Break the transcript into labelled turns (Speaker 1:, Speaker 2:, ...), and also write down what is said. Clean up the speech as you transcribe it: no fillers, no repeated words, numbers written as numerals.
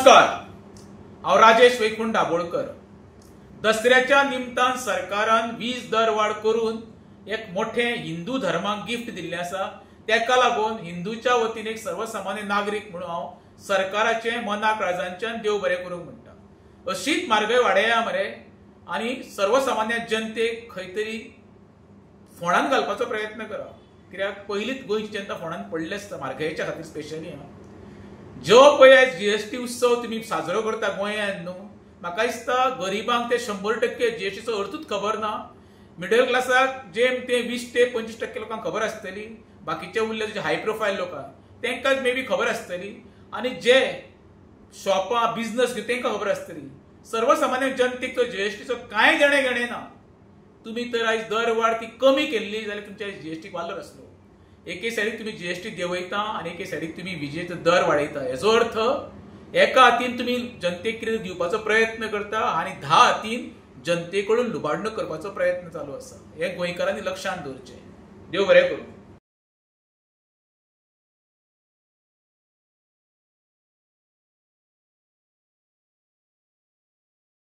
Speaker 1: नमस्कार, हांव राजेश वैकुंठ दाबोळकर। दसऱ्याच्या निमतान सरकारान वीज दर वाड करून एक मोठे हिंदू धर्माक गिफ्ट दिल्ले आसा। तेका लागून हिंदूच्या वतीन एक सर्वसामान्य नागरिक म्हणून हांव सरकाराचे मनाक काळजांच्यान देव बरें करूंक म्हणटा। अशीच म्हारगाय वाडया मरे आनी सर्वसामान्य जनतेक खंय तरी फोंडान घालपाचो प्रयत्न करा। कित्याक पयलींच गोंयची जनता फोंडान पडले आसता म्हारगायेच्या खातीर स्पेशली। जो पळय जीएसटी उत्सव तुम्ही साजरो करता गोंयांत न्हू, म्हाका दिसता गरिबांक ते 100% जीएसटीचो अर्थूच खबर ना। मिडल क्लासाक जेम ते 20 ते 25% लोकांक खबर आसतली, बाकीचे उरले जे हाय प्रोफायल लोकांक तेंकां मे बी खबर आसतली, आनी जे शॉपां बिझनस तेंकां खबर आसतली। सर्वसामान्य जनतेक तो जीएसटीचो कांय घेणे ना। तुम्ही तर आयज दर वाड ती कमी केल्ली जाल्यार तुमच्या जीएसटी वाडलो आसलो। एके सायडीक तुम्ही जीएसटी देंवयता आनी एके सायडीक तुम्ही विजेचो दर वाडयता। हेजो अर्थ एका हातीन तुम्ही जनतेक कितें दिवपाचो प्रयत्न करता आनी 10 हातीन जनते कडून लुबाडणूक करपाचो प्रयत्न चालू आसा। हे गोंयकारांनी लक्षांत दवरचें। देव बरें करूं।